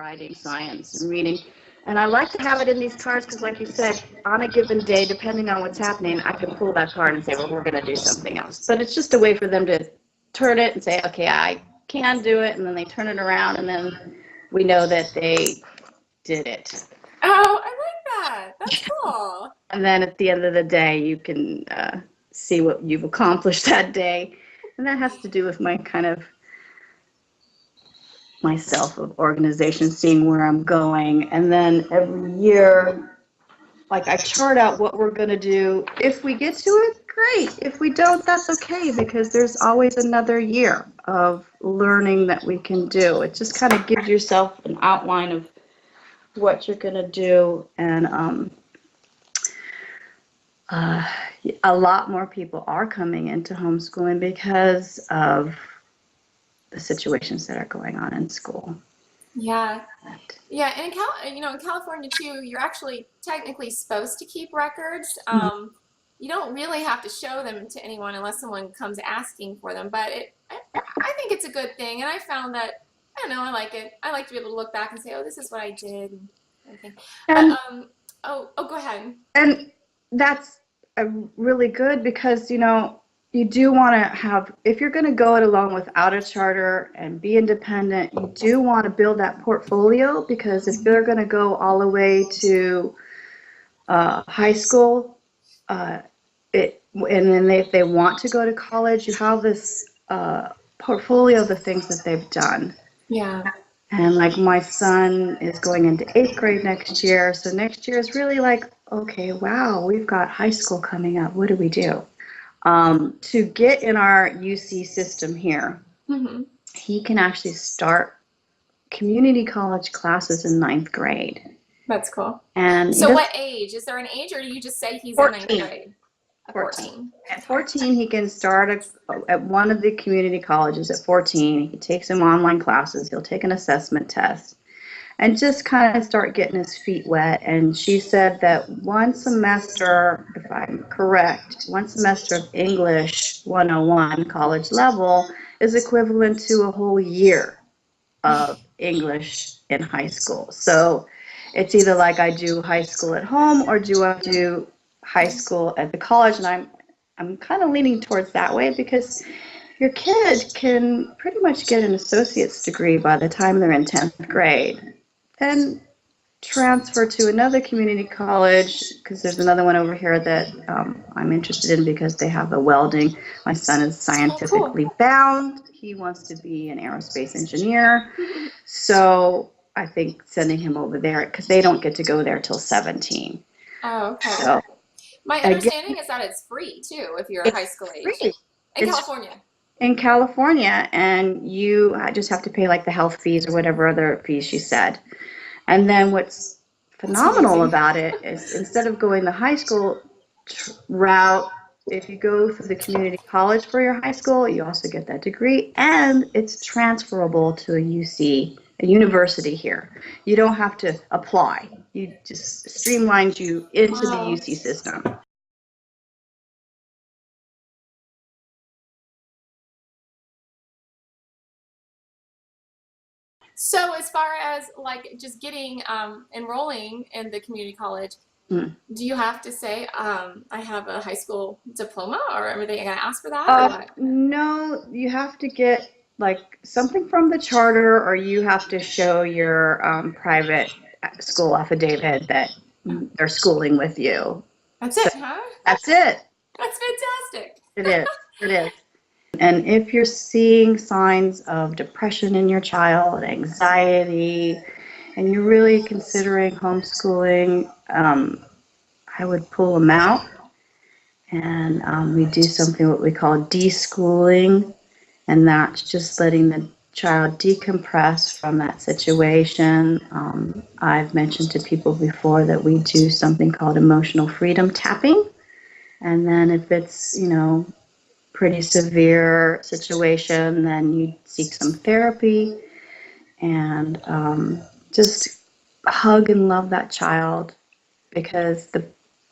writing, science, and reading. And I like to have it in these cards because, like you said, on a given day, depending on what's happening, I can pull that card and say, well, we're going to do something else. But it's just a way for them to turn it and say, okay, I can do it. And then they turn it around, and then we know that they did it. Oh, I like that. That's cool. And then at the end of the day, you can see what you've accomplished that day. And that has to do with my kind of myself of organization, seeing where I'm going. And then every year, like I chart out what we're going to do. If we get to it, great. If we don't, that's okay, because there's always another year of learning that we can do. It just kind of gives yourself an outline of what you're going to do. And a lot more people are coming into homeschooling because of the situations that are going on in school. Yeah. Yeah, and in California too, you're actually technically supposed to keep records. You don't really have to show them to anyone unless someone comes asking for them. But I think it's a good thing, and I found that I don't know, I like it. I like to be able to look back and say, oh, this is what I did, and everything. And, Go ahead. And that's really good because you do want to have, if you're going to go it alone without a charter and be independent, you do want to build that portfolio, because if they're going to go all the way to high school, and then if they want to go to college, you have this portfolio of the things that they've done. Yeah. And like my son is going into 8th grade next year, so next year is really like, okay, wow, we've got high school coming up. What do we do? To get in our UC system here, he can actually start community college classes in 9th grade. That's cool. And so what age? Is there an age, or do you just say he's 14. In 9th grade? 14. At 14, he can start at one of the community colleges at 14. He takes some online classes. He'll take an assessment test and just kind of start getting his feet wet. And she said that one semester, if I'm correct, one semester of English 101 college level is equivalent to a whole year of English in high school. So it's either like I do high school at home, or do I do high school at the college? And I'm kind of leaning towards that way, because your kid can pretty much get an associate's degree by the time they're in 10th grade. Then transfer to another community college, because there's another one over here that I'm interested in because they have a welding. My son is scientifically bound. He wants to be an aerospace engineer. So I think sending him over there, because they don't get to go there till 17. Oh, okay. So, my understanding is that it's free too if you're high school age. Free. In California. In California, and you just have to pay like the health fees or whatever other fees she said. And then what's phenomenal about it is, instead of going the high school route, if you go through the community college for your high school, you also get that degree, and it's transferable to a UC, a university here. You don't have to apply. You just streamlines you into the UC system. So as far as like just getting enrolling in the community college, do you have to say I have a high school diploma, or are they going to ask for that? No, you have to get like something from the charter, or you have to show your private school affidavit that they're schooling with you. That's it, huh? That's it. That's fantastic. It is. It is. And if you're seeing signs of depression in your child, anxiety, and you're really considering homeschooling, I would pull them out, and we do something what we call deschooling, and that's just letting the child decompress from that situation. I've mentioned to people before that we do something called emotional freedom tapping, and then if it's, pretty severe situation, then you seek some therapy, and just hug and love that child, because the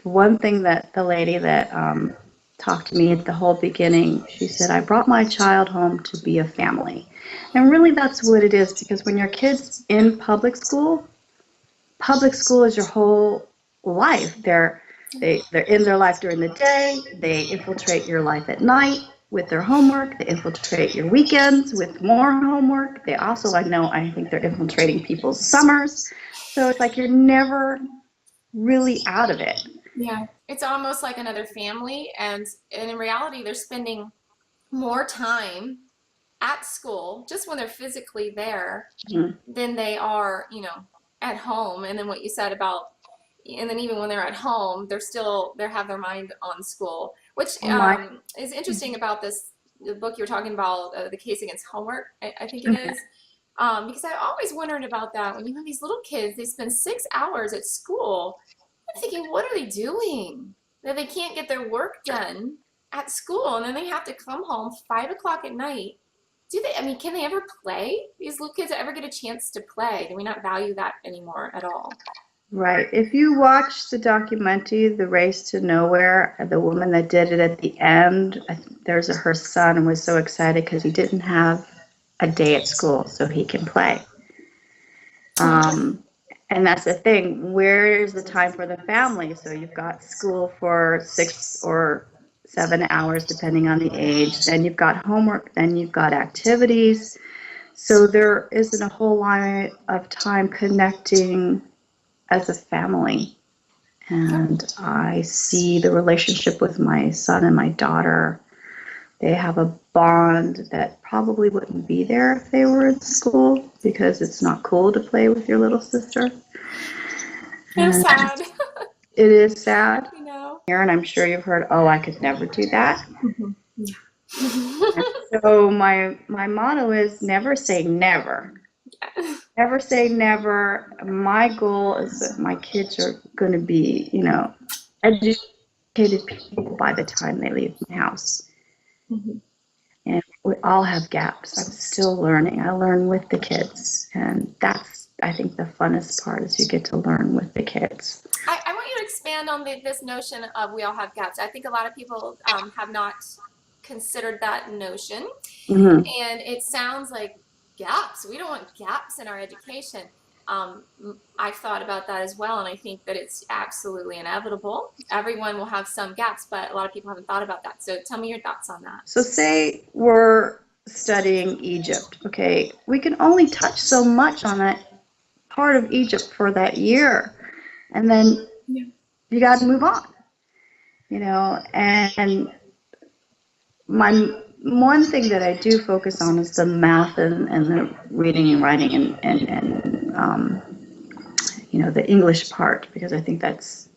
one thing that the lady that talked to me at the whole beginning. She said, I brought my child home to be a family. And really that's what it is, because when your kid's in public school is your whole life. They're in their life during the day. They infiltrate your life at night with their homework. They infiltrate your weekends with more homework. They also, I think they're infiltrating people's summers. So it's like you're never really out of it. Yeah, it's almost like another family, and in reality, they're spending more time at school just when they're physically there than they are, at home. And then what you said about, and then even when they're at home, they have their mind on school, which is interesting about the book you were talking about, the case against homework, I think it is. Because I always wondered about that. When you have these little kids, they spend 6 hours at school. I'm thinking, what are they doing? That they can't get their work done at school, and then they have to come home 5 o'clock at night. Can they ever play? These little kids ever get a chance to play? Do we not value that anymore at all? Right. If you watch the documentary, The Race to Nowhere, the woman that did it at the end, her son was so excited because he didn't have a day at school so he can play. And that's the thing. Where is the time for the family? So you've got school for 6 or 7 hours, depending on the age. Then you've got homework. Then you've got activities. So there isn't a whole lot of time connecting as a family. And I see the relationship with my son and my daughter. They have a bond that probably wouldn't be there if they were in school, because it's not cool to play with your little sister. It's sad. It is sad. You And I'm sure you've heard, oh, I could never do that. Mm-hmm. Yeah. So my motto is never say never. Yeah. Never say never. My goal is that my kids are going to be, educated people by the time they leave my house. Mm-hmm. And we all have gaps. I'm still learning. I learn with the kids. And that's, I think, the funnest part is you get to learn with the kids. I want you to expand on this notion of we all have gaps. I think a lot of people have not considered that notion. Mm-hmm. And it sounds like gaps. We don't want gaps in our education. I've thought about that as well, and I think that it's absolutely inevitable. Everyone will have some gaps, but a lot of people haven't thought about that. So tell me your thoughts on that. So say we're studying Egypt, okay? We can only touch so much on that part of Egypt for that year, and then you got to move on, and one thing that I do focus on is the math and the reading and writing and the English part, because I think that's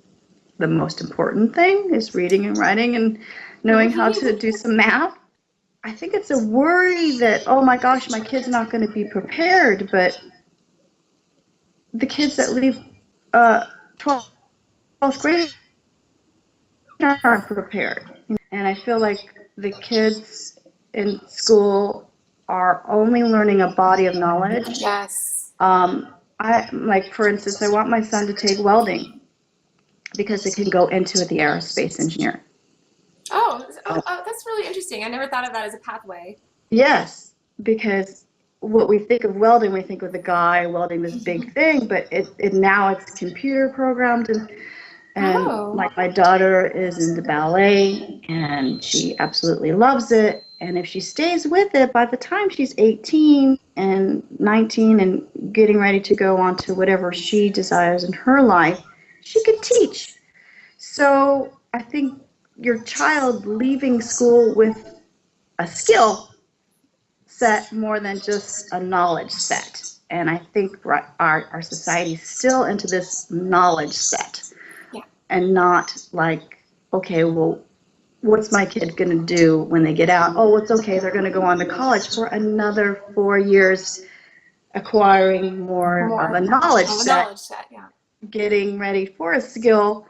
the most important thing, is reading and writing and knowing how to do some math. I think it's a worry that, oh my gosh, my kid's not going to be prepared, but the kids that leave 12th grade aren't prepared. And I feel like the kids in school are only learning a body of knowledge. Yes. For instance, I want my son to take welding because it can go into the aerospace engineer. Oh, that's really interesting. I never thought of that as a pathway. Yes, because what we think of welding, we think of the guy welding this big thing, but now it's computer programmed, and like my daughter is into ballet and she absolutely loves it. And if she stays with it, by the time she's 18 and 19 and getting ready to go on to whatever she desires in her life, she could teach. So I think your child leaving school with a skill set more than just a knowledge set. And I think our society's still into this knowledge set. Yeah. And not like, okay, well, what's my kid going to do when they get out? Oh, it's okay. They're going to go on to college for another 4 years, acquiring more of a knowledge set, yeah. Getting ready for a skill,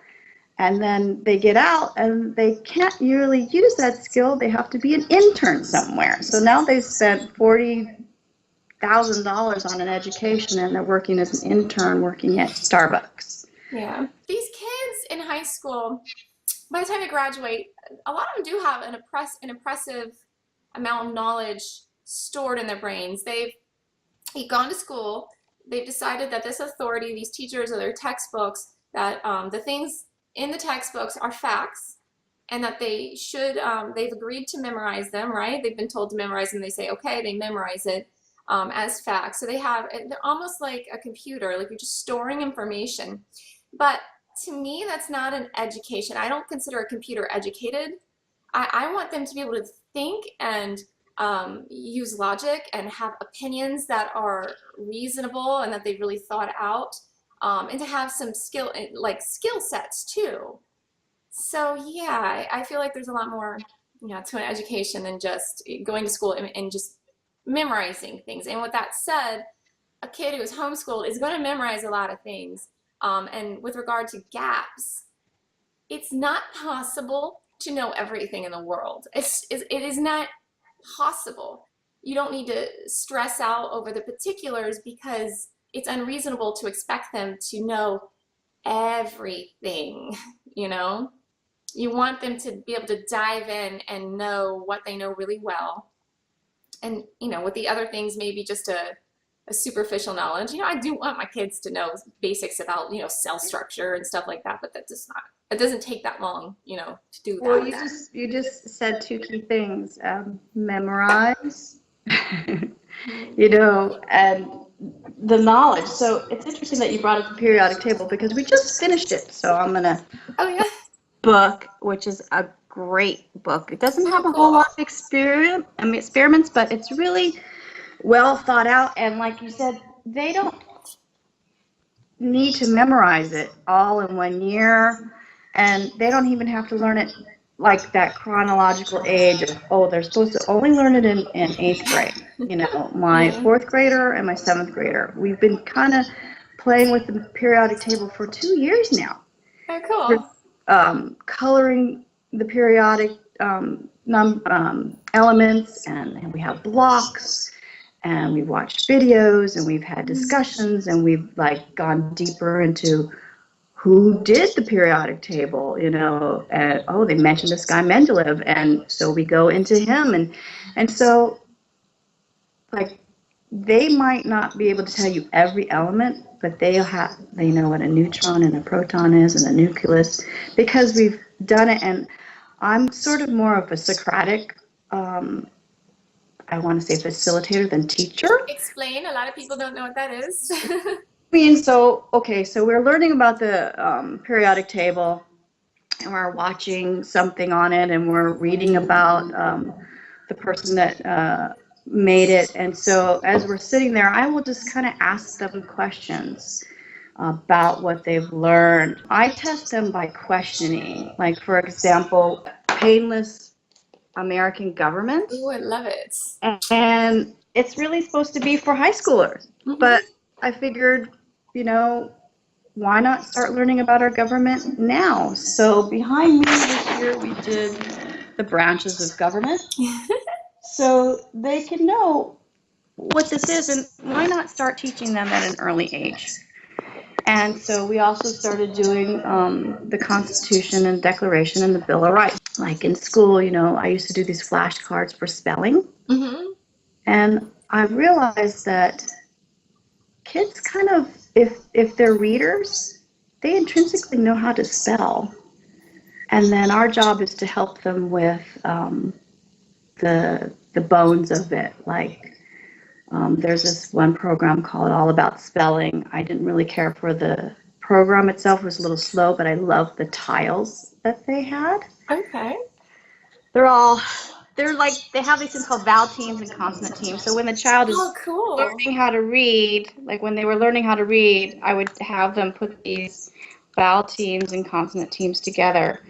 and then they get out and they can't really use that skill. They have to be an intern somewhere. So now they've spent $40,000 on an education, and they're working as an intern, working at Starbucks. Yeah. These kids in high school, by the time they graduate, a lot of them do have an impressive amount of knowledge stored in their brains. They've gone to school. They've decided that this authority, these teachers or their textbooks, that the things in the textbooks are facts, and that they should, they've agreed to memorize them, right? They've been told to memorize them. They say, okay, they memorize it as facts. So they're almost like a computer, like you're just storing information. But to me, that's not an education. I don't consider a computer educated. I want them to be able to think and use logic and have opinions that are reasonable and that they've really thought out, and to have some skill sets too. So yeah, I feel like there's a lot more, to an education than just going to school and just memorizing things. And with that said, a kid who is homeschooled is going to memorize a lot of things. And with regard to gaps, it's not possible to know everything in the world. It is not possible. You don't need to stress out over the particulars because it's unreasonable to expect them to know everything, You want them to be able to dive in and know what they know really well. And, with the other things, maybe just a superficial knowledge. I do want my kids to know basics about, cell structure and stuff like that, but it doesn't take that long, to do that. Well, you just said two key things, memorize, and the knowledge. So it's interesting that you brought up the periodic table because we just finished it. So I'm going to book, which is a great book. It doesn't have a whole lot of experiments, but it's really well thought out. And like you said, they don't need to memorize it all in 1 year, and they don't even have to learn it like that chronological age of, they're supposed to only learn it in 8th grade. My 4th grader and my 7th grader, we've been kind of playing with the periodic table for 2 years now. Oh, cool. We're, coloring the periodic elements, and we have blocks, and we've watched videos, and we've had discussions, and we've gone deeper into who did the periodic table, and they mentioned this guy Mendeleev, and so we go into him, and so they might not be able to tell you every element, but they know what a neutron and a proton is and a nucleus, because we've done it. And I'm sort of more of a Socratic, I want to say facilitator than teacher. Explain. A lot of people don't know what that is. So we're learning about the periodic table, and we're watching something on it, and we're reading about the person that made it. And so as we're sitting there, I will just kind of ask them questions about what they've learned. I test them by questioning, like, for example, painless American government. Ooh, I love it. And it's really supposed to be for high schoolers. Mm-hmm. But I figured, why not start learning about our government now? So behind me this year, we did the branches of government. So they can know what this is, and why not start teaching them at an early age? And so we also started doing the Constitution and Declaration and the Bill of Rights. Like in school, I used to do these flashcards for spelling. Mm-hmm. And I realized that kids kind of, if they're readers, they intrinsically know how to spell. And then our job is to help them with the bones of it. Like there's this one program called All About Spelling. I didn't really care for the program itself. It was a little slow, but I loved the tiles that they had. Okay. They have these things called vowel teams and consonant teams. So when the child is learning how to read, like when they were learning how to read, I would have them put these vowel teams and consonant teams together.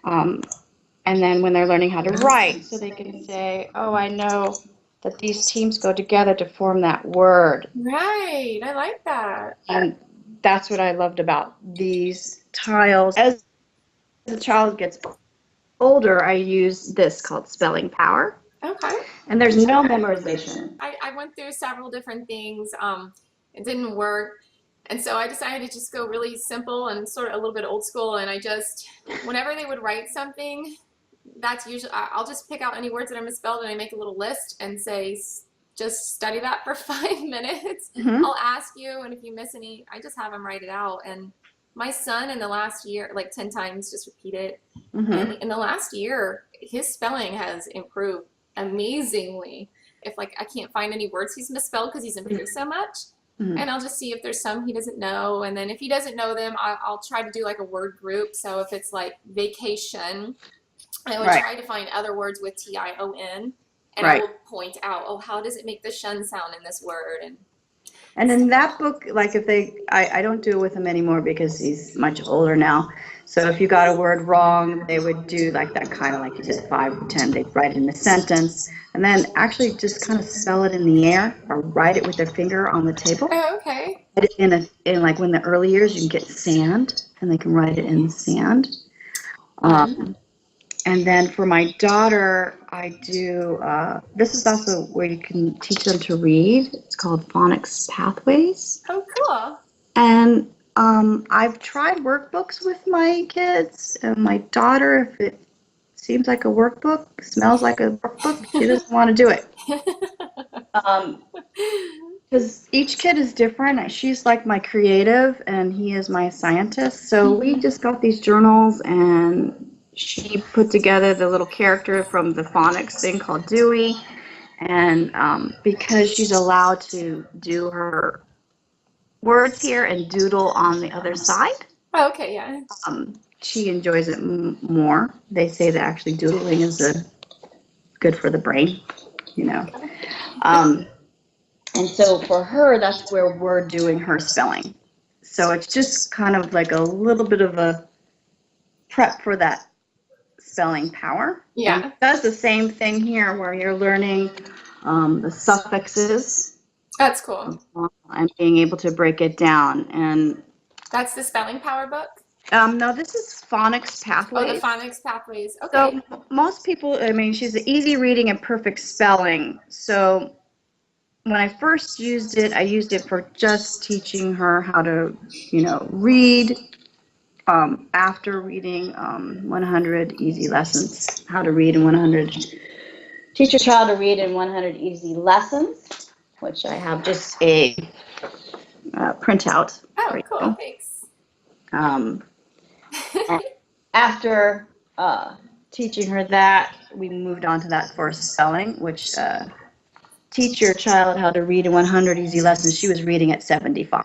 And then when they're learning how to write, so they can say, I know that these teams go together to form that word. Right. I like that. And that's what I loved about these tiles. As the child gets older, I use this called Spelling Power. Okay. And there's no memorization. I went through several different things. It didn't work. And so I decided to just go really simple and sort of a little bit old school. And I just, whenever they would write something, that's usually, I'll just pick out any words that are misspelled and I make a little list and say, just study that for 5 minutes. Mm-hmm. I'll ask you, and if you miss any, I just have them write it out. And my son in the last year, like 10 times, just repeat it. Mm-hmm. And in the last year, his spelling has improved amazingly. If like I can't find any words he's misspelled because he's improved so much, Mm-hmm. and I'll just see if there's some he doesn't know. And then if he doesn't know them, I'll try to do like a word group. So if it's like vacation, I would try to find other words with Tion, and I will point out, oh, how does it make the shun sound in this word? And in that book, like if I don't do it with him anymore because he's much older now. So if you got a word wrong, they would do like that kind of, like you said, 5 to 10. They'd write it in a sentence and then actually just kind of spell it in the air or write it with their finger on the table. Oh, okay. In like when the early years, you can get sand and they can write it in the sand. And then for my daughter, I do, this is also where you can teach them to read. It's called Phonics Pathways. Oh, cool. And I've tried workbooks with my kids. And my daughter, if it seems like a workbook, smells like a workbook, she doesn't want to do it. Because each kid is different. She's like my creative, and he is my scientist. So we just got these journals, and she put together the little character from the phonics thing called Dewey. And because she's allowed to do her words here and doodle on the other side. Oh, okay, yeah. She enjoys it more. They say that actually doodling is good for the brain, you know. And so for her, that's where we're doing her spelling. So it's just kind of like a little bit of a prep for that spelling power. Yeah. And it does the same thing here where you're learning the suffixes. That's cool. And being able to break it down. And that's the spelling power book? No, this is Phonics Pathways. Oh, the Phonics Pathways. Okay. So most people, I mean, she's easy reading and perfect spelling. So when I first used it, I used it for just teaching her how to, read after reading 100 easy lessons, how to read in 100. Teach your child to read in 100 easy lessons, which I have just a printout. Oh, cool. Thanks. After teaching her that, we moved on to that for spelling, which teach your child how to read in 100 easy lessons. She was reading at 75.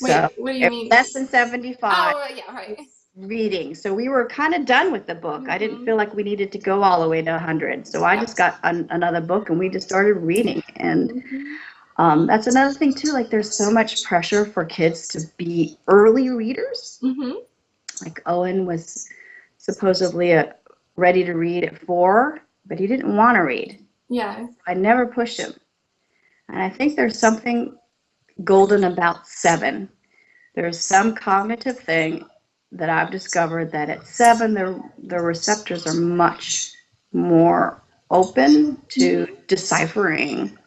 Wait, what do you mean? Lesson 75. Oh, yeah, right. Reading. So we were kind of done with the book. I didn't feel like we needed to go all the way to 100. So I just got another book and we just started reading. And that's another thing too. Like there's so much pressure for kids to be early readers. Like Owen was supposedly ready to read at 4, but he didn't want to read. Yeah. I never pushed him. And I think there's something golden about 7. There's some cognitive thing that I've discovered that at 7, the receptors are much more open to deciphering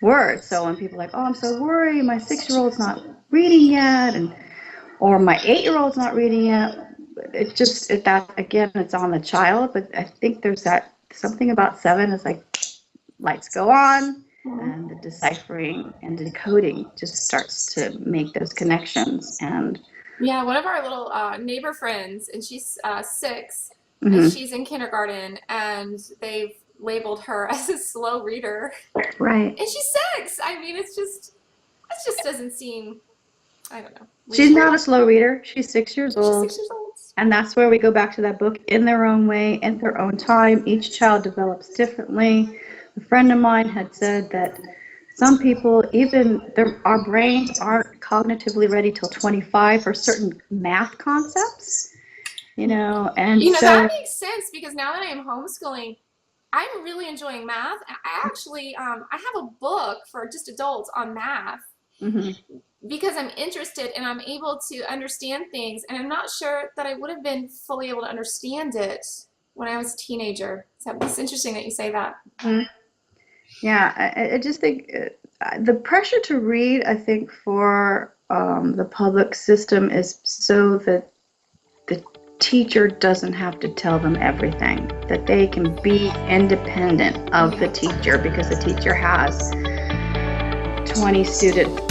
words. So when people are like, oh, I'm so worried, my 6-year-old's not reading yet, or my 8-year-old's not reading yet, it's on the child. But I think there's that something about 7 is like lights go on, and the deciphering and decoding just starts to make those connections. And yeah, one of our little neighbor friends, and she's 6, and she's in kindergarten, and they've labeled her as a slow reader. Right. And she's 6. I mean, it just doesn't seem, I don't know. She's not a slow reader. She's 6 years old. She's 6 years old. And that's where we go back to that book, in their own way, in their own time. Each child develops differently. A friend of mine had said that some people, our brains aren't cognitively ready till 25 for certain math concepts, and so that makes sense, because now that I am homeschooling, I'm really enjoying math. I actually, I have a book for just adults on math because I'm interested and I'm able to understand things, and I'm not sure that I would have been fully able to understand it when I was a teenager. So it's interesting that you say that. Yeah, I just think the pressure to read, I think, for the public system is so that the teacher doesn't have to tell them everything, that they can be independent of the teacher, because the teacher has 20 students